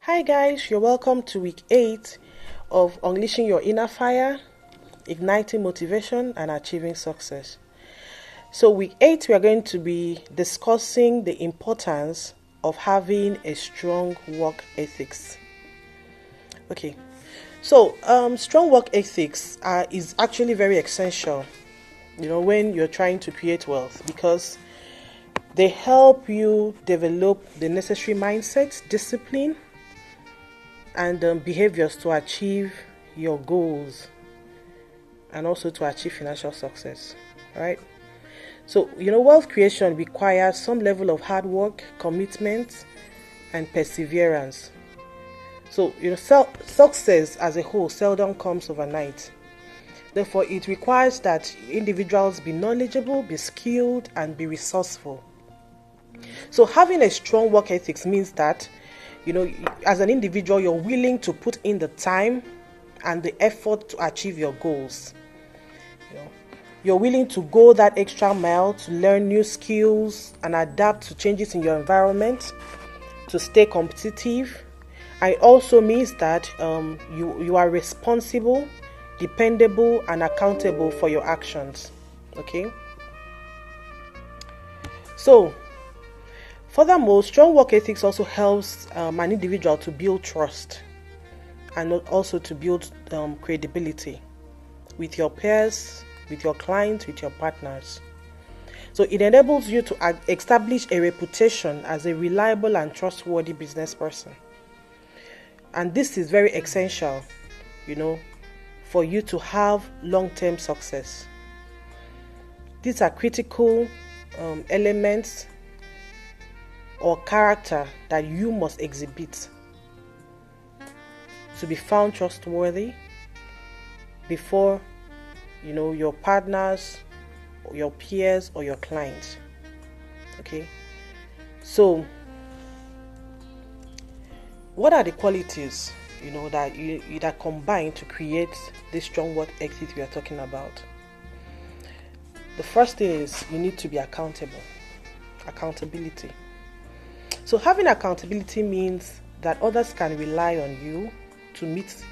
Hi guys, you're welcome to week 8 of Unleashing Your Inner Fire, Igniting Motivation and Achieving Success. So week 8 we are going to be discussing the importance of having a strong work ethics. Okay, so strong work ethics is actually very essential, when you're trying to create wealth, because they help you develop the necessary mindset, discipline, and behaviors to achieve your goals and also to achieve financial success, right? So, wealth creation requires some level of hard work, commitment, and perseverance. So, success as a whole seldom comes overnight. Therefore, it requires that individuals be knowledgeable, be skilled, and be resourceful. So, having a strong work ethics means that as an individual, you're willing to put in the time and the effort to achieve your goals. You're willing to go that extra mile to learn new skills and adapt to changes in your environment to stay competitive. And it also means that you are responsible, dependable, and accountable for your actions. Okay? So, furthermore, strong work ethics also helps an individual to build trust and also to build credibility with your peers, with your clients, with your partners. So it enables you to establish a reputation as a reliable and trustworthy business person. And this is very essential, for you to have long-term success. These are critical elements or character that you must exhibit to be found trustworthy before your partners, or your peers, or your clients. Okay, so what are the qualities that combine to create this strong work ethic we are talking about? The first thing is you need to be accountable. Accountability. So having accountability means that others can rely on you to meet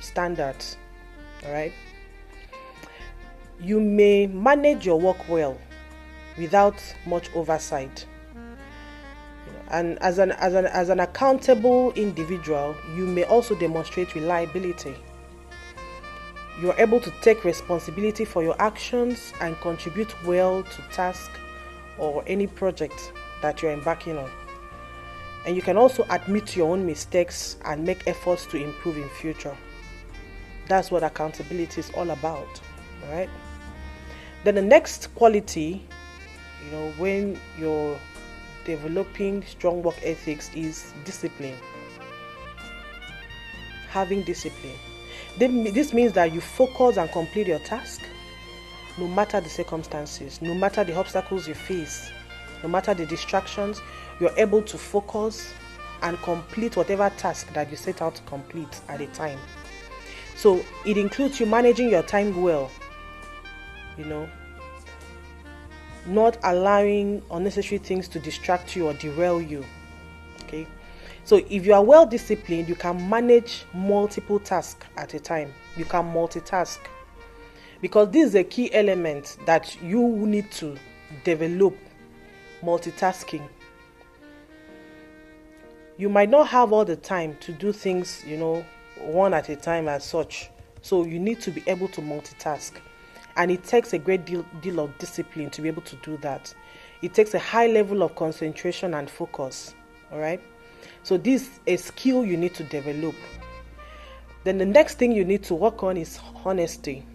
standards. All right. You may manage your work well without much oversight. And as an accountable individual, you may also demonstrate reliability. You are able to take responsibility for your actions and contribute well to task or any project that you're embarking on. And you can also admit your own mistakes and make efforts to improve in future. That's what accountability is all about, all right? Then the next quality, when you're developing strong work ethics, is discipline. Having discipline. This means that you focus and complete your task, no matter the circumstances, no matter the obstacles you face, no matter the distractions. You're able to focus and complete whatever task that you set out to complete at a time. So it includes you managing your time well, not allowing unnecessary things to distract you or derail you. Okay, so if you are well disciplined, you can manage multiple tasks at a time. You can multitask, because this is a key element that you need to develop. Multitasking. You might not have all the time to do things, one at a time as such. So you need to be able to multitask. And it takes a great deal of discipline to be able to do that. It takes a high level of concentration and focus. All right. So this is a skill you need to develop. Then the next thing you need to work on is honesty.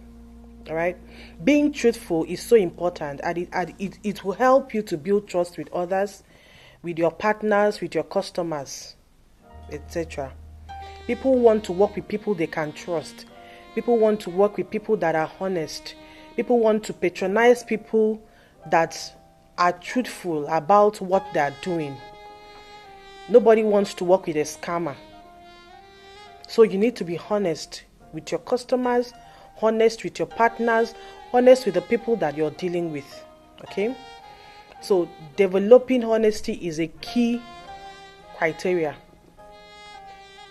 All right. Being truthful is so important, and it will help you to build trust with others, with your partners, with your customers, etc. People want to work with people they can trust. People want to work with people that are honest. People want to patronize people that are truthful about what they are doing. Nobody wants to work with a scammer. So you need to be honest with your customers, honest with your partners, honest with the people that you're dealing with. Okay? So developing honesty is a key criteria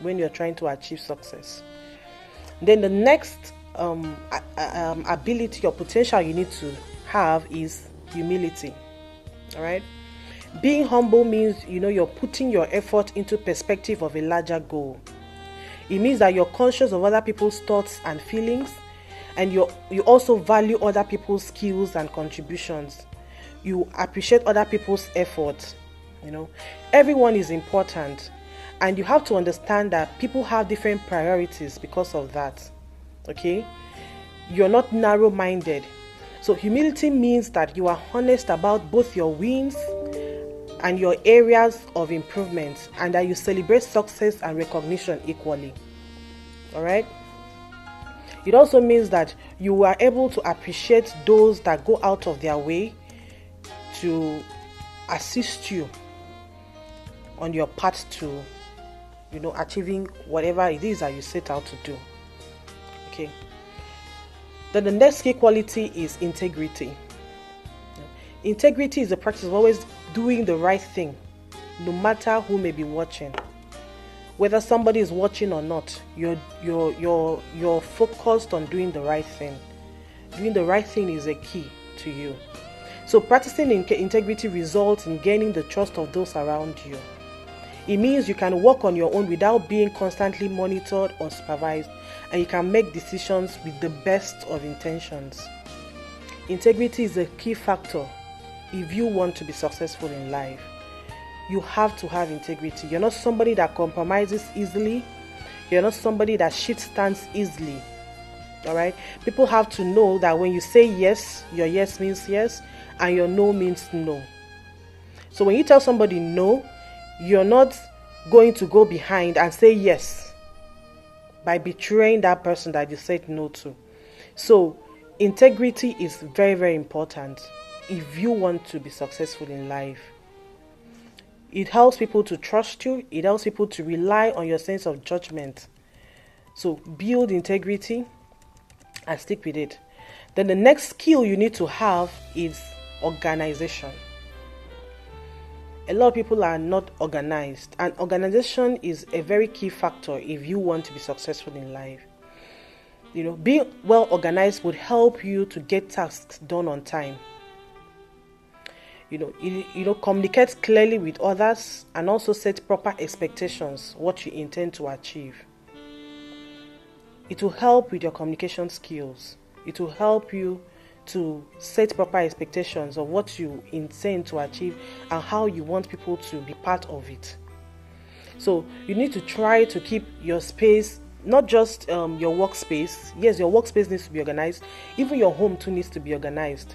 when you're trying to achieve success. Then the next ability or potential you need to have is humility. All right. Being humble means, you're putting your effort into perspective of a larger goal. It means that you're conscious of other people's thoughts and feelings, and you also value other people's skills and contributions. You appreciate other people's effort. Everyone is important, and you have to understand that people have different priorities because of that. Okay? You're not narrow-minded. So humility means that you are honest about both your wins and your areas of improvement, and that you celebrate success and recognition equally. All right? It also means that you are able to appreciate those that go out of their way to assist you on your path to, achieving whatever it is that you set out to do. Okay. Then the next key quality is integrity. Integrity is the practice of always doing the right thing, no matter who may be watching. Whether somebody is watching or not, you're focused on doing the right thing. Doing the right thing is a key to you. So practicing integrity results in gaining the trust of those around you. It means you can work on your own without being constantly monitored or supervised, and you can make decisions with the best of intentions. Integrity is a key factor if you want to be successful in life. You have to have integrity. You're not somebody that compromises easily. You're not somebody that shit stands easily. All right? People have to know that when you say yes, your yes means yes, and your no means no. So when you tell somebody no, you're not going to go behind and say yes by betraying that person that you said no to. So integrity is very, very important if you want to be successful in life. It helps people to trust you. It helps people to rely on your sense of judgment. So build integrity and stick with it. Then the next skill you need to have is organization. A lot of people are not organized, and organization is a very key factor if you want to be successful in life. Being well organized would help you to get tasks done on time. Communicate clearly with others, and also set proper expectations, what you intend to achieve. It will help with your communication skills. It will help you to set proper expectations of what you intend to achieve and how you want people to be part of it. So you need to try to keep your space, not just your workspace. Yes, your workspace needs to be organized. Even your home too needs to be organized.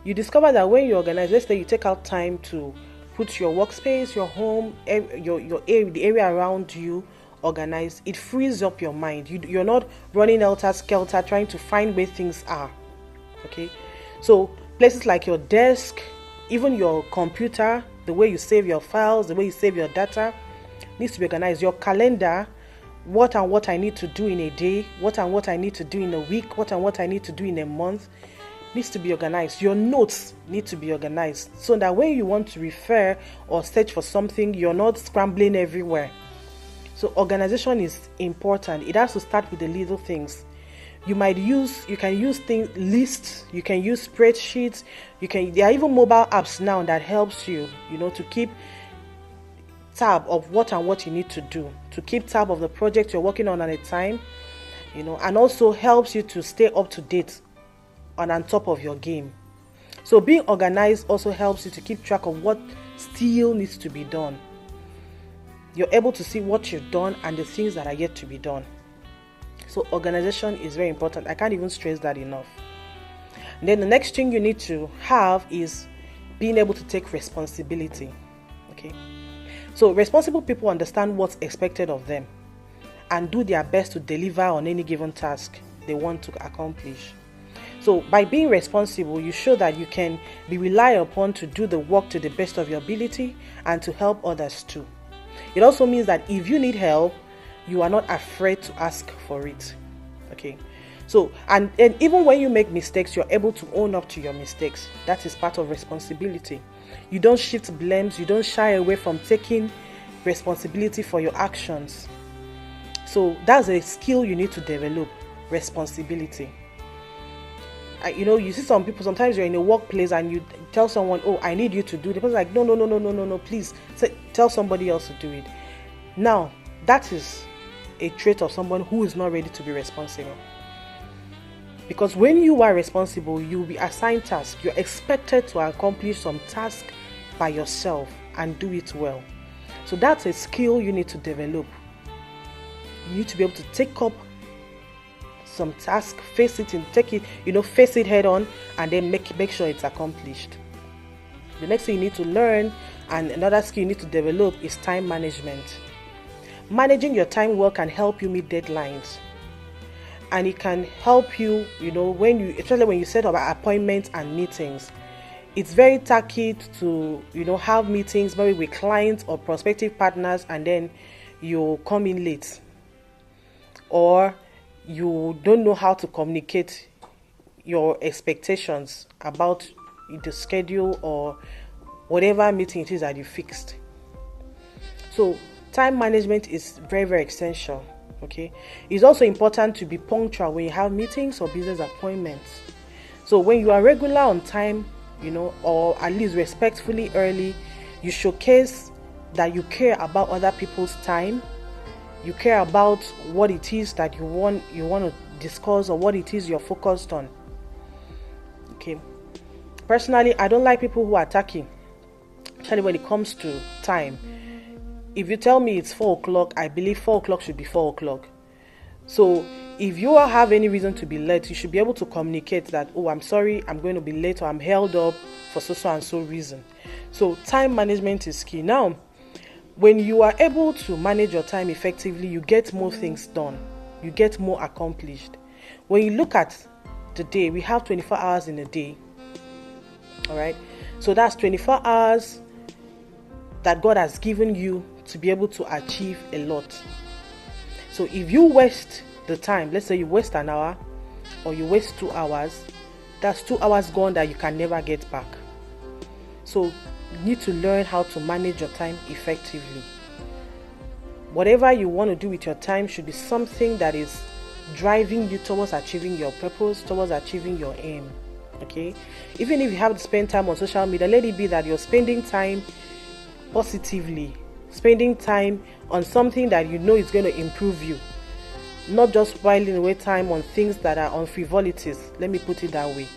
You discover that when you organize, let's say you take out time to put your workspace, your home, the area around you organized, it frees up your mind. You're not running helter-skelter trying to find where things are. Okay, so places like your desk, even your computer, the way you save your files, the way you save your data needs to be organized. Your calendar, what I need to do in a day, what I need to do in a week, what I need to do in a month needs to be organized. Your notes need to be organized so that when you want to refer or search for something, you're not scrambling everywhere. So organization is important. It has to start with the little things. You can use lists, you can use spreadsheets, there are even mobile apps now that helps you, to keep tab of what you need to do, to keep tab of the project you're working on at a time, and also helps you to stay up to date and on top of your game. So being organized also helps you to keep track of what still needs to be done. You're able to see what you've done and the things that are yet to be done. So organization is very important. I can't even stress that enough. And then the next thing you need to have is being able to take responsibility. Okay. So responsible people understand what's expected of them and do their best to deliver on any given task they want to accomplish. So by being responsible, you show that you can be relied upon to do the work to the best of your ability and to help others too. It also means that if you need help, you are not afraid to ask for it. Okay. So, and even when you make mistakes, you're able to own up to your mistakes. That is part of responsibility. You don't shift blames. You don't shy away from taking responsibility for your actions. So that's a skill you need to develop, responsibility. You see some people, sometimes you're in a workplace and you tell someone, oh, I need you to do it. The person's like, no, please tell somebody else to do it. Now, that is a trait of someone who is not ready to be responsible. Because when you are responsible, you will be assigned tasks. You're expected to accomplish some task by yourself and do it well. So that's a skill you need to develop. You need to be able to take up some task, face it head on, and then make sure it's accomplished. The next thing you need to learn, and another skill you need to develop, is time management. Managing your time well can help you meet deadlines, and it can help you, especially when you set up appointments and meetings. It's very tacky to have meetings maybe with clients or prospective partners, and then you come in late, or you don't know how to communicate your expectations about the schedule or whatever meeting it is that you fixed. So time management is very, very essential. Okay, it's also important to be punctual when you have meetings or business appointments. So when you are regular on time, or at least respectfully early, you showcase that you care about other people's time. You care about what it is that you want to discuss, or what it is you're focused on. Okay. Personally, I don't like people who are tacky, especially when it comes to time. If you tell me it's 4 o'clock, I believe 4 o'clock should be 4 o'clock. So if you have any reason to be late, you should be able to communicate that, oh, I'm sorry, I'm going to be late, or I'm held up for so and so reason. So time management is key. Now, when you are able to manage your time effectively, you get more things done. You get more accomplished. When you look at the day, we have 24 hours in a day. All right. So that's 24 hours that God has given you to be able to achieve a lot. So if you waste the time, let's say you waste an hour or you waste 2 hours, that's 2 hours gone that you can never get back. So you need to learn how to manage your time effectively. Whatever you want to do with your time should be something that is driving you towards achieving your purpose, towards achieving your aim. Okay? Even if you have to spend time on social media, let it be that you're spending time positively, spending time on something that you know is going to improve you, not just whiling away time on things that are on frivolities. Let me put it that way.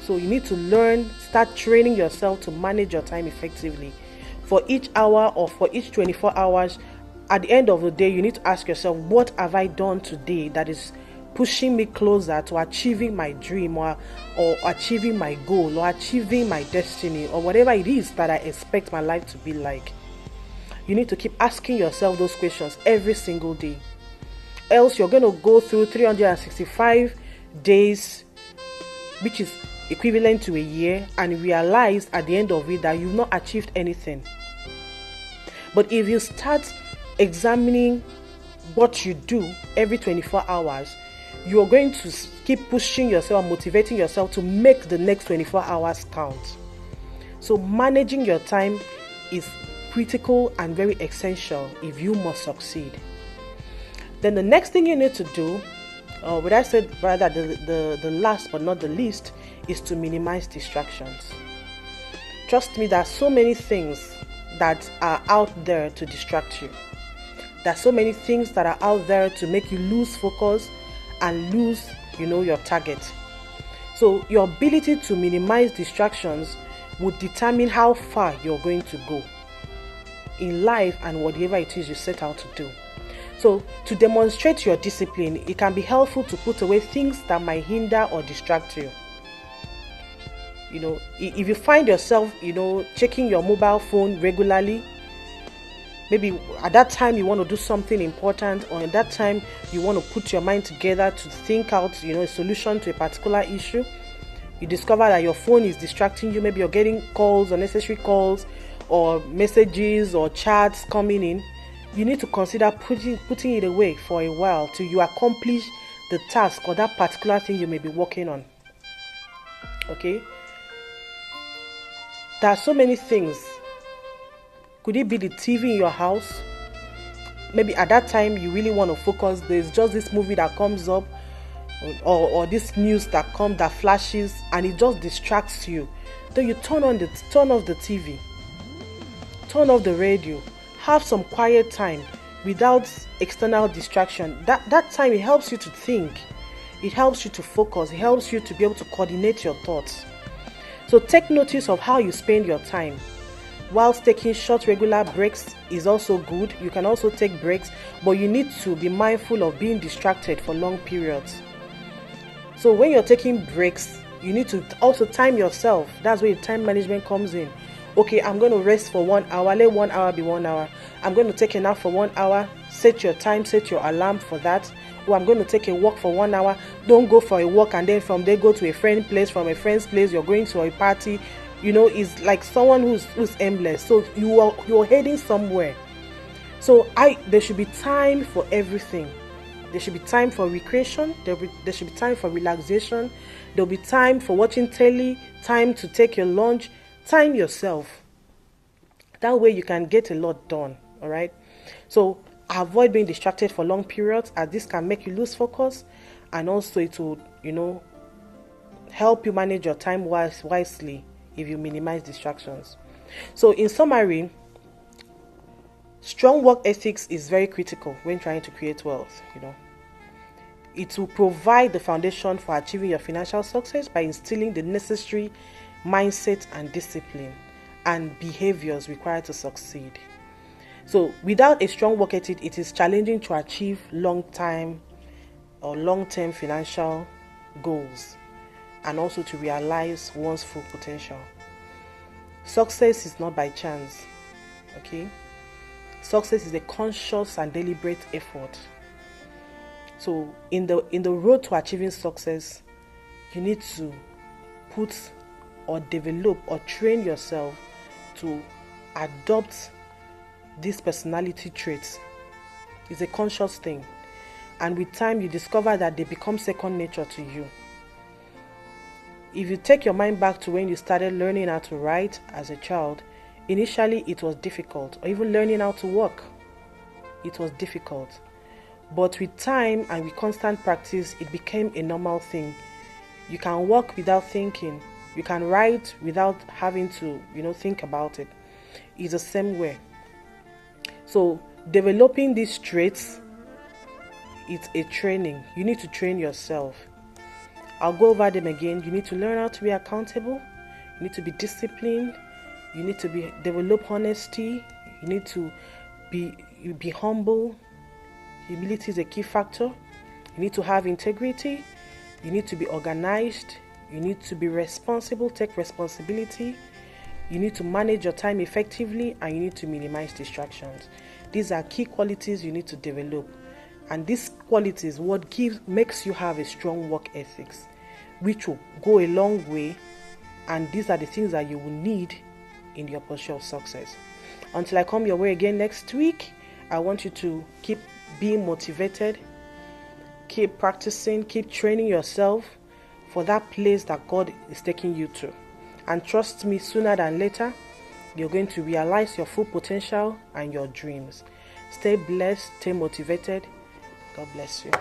So you need to start training yourself to manage your time effectively. For each hour or for each 24 hours, at the end of the day, you need to ask yourself, what have I done today that is pushing me closer to achieving my dream, or achieving my goal, or achieving my destiny, or whatever it is that I expect my life to be like. You need to keep asking yourself those questions every single day. Else you're going to go through 365 days, which is equivalent to a year, and realize at the end of it that you've not achieved anything. But if you start examining what you do every 24 hours, you're going to keep pushing yourself and motivating yourself to make the next 24 hours count. So managing your time is critical and very essential if you must succeed. Then the next thing you need to do, what I said rather the last but not the least, is to minimize distractions. Trust me, there are so many things that are out there to distract you. There are so many things that are out there to make you lose focus and lose, your target. So your ability to minimize distractions would determine how far you're going to go in life and whatever it is you set out to do. So to demonstrate your discipline, it can be helpful to put away things that might hinder or distract you. If you find yourself, checking your mobile phone regularly, maybe at that time you want to do something important, or at that time you want to put your mind together to think out, a solution to a particular issue. You discover that your phone is distracting you. Maybe you're getting calls, unnecessary calls, or messages or chats coming in. You need to consider putting it away for a while till you accomplish the task or that particular thing you may be working on. Okay? There are so many things Could it be the TV in your house? Maybe at that time you really want to focus. There's just this movie that comes up, or this news that flashes, and it just distracts you. Then you turn off the TV, turn off the radio, have some quiet time without external distraction. That time, it helps you to think, it helps you to focus, it helps you to be able to coordinate your thoughts. So take notice of how you spend your time. Whilst taking short regular breaks is also good. You can also take breaks, but you need to be mindful of being distracted for long periods. So when you're taking breaks, you need to also time yourself. That's where time management comes in. Okay, I'm going to rest for 1 hour. Let 1 hour be 1 hour. I'm going to take a nap for 1 hour. Set your time, set your alarm for that. Or I'm going to take a walk for 1 hour. Don't go for a walk and then from there go to a friend's place. From a friend's place, you're going to a party. It's like someone who's aimless. So you're heading somewhere. So there should be time for everything. There should be time for recreation. There should be time for relaxation. There'll be time for watching telly, time to take your lunch. Time yourself. That way you can get a lot done. All right. So avoid being distracted for long periods, as this can make you lose focus, and also it will, help you manage your time wisely if you minimize distractions. So in summary, strong work ethics is very critical when trying to create wealth. It will provide the foundation for achieving your financial success by instilling the necessary mindset and discipline and behaviors required to succeed. So without a strong work ethic, it is challenging to achieve long-term financial goals and also to realize one's full potential. Success is not by chance. Okay? Success is a conscious and deliberate effort. So in the road to achieving success, you need to put or develop or train yourself to adopt these personality traits. It's a conscious thing, and with time you discover that they become second nature to you. If you take your mind back to when you started learning how to write as a child, initially it was difficult, or even learning how to walk, it was difficult. But with time and with constant practice, it became a normal thing. You can walk without thinking. You can write without having to, think about it. It's the same way. So developing these traits, it's a training. You need to train yourself. I'll go over them again. You need to learn how to be accountable. You need to be disciplined. You need to develop honesty. You need to be humble. Humility is a key factor. You need to have integrity. You need to be organized. You need to be responsible, take responsibility. You need to manage your time effectively, and you need to minimize distractions. These are key qualities you need to develop. And these qualities, makes you have a strong work ethics, which will go a long way. And these are the things that you will need in your pursuit of success. Until I come your way again next week, I want you to keep being motivated, keep practicing, keep training yourself for that place that God is taking you to. And trust me, sooner than later, you're going to realize your full potential and your dreams. Stay blessed, stay motivated. God bless you.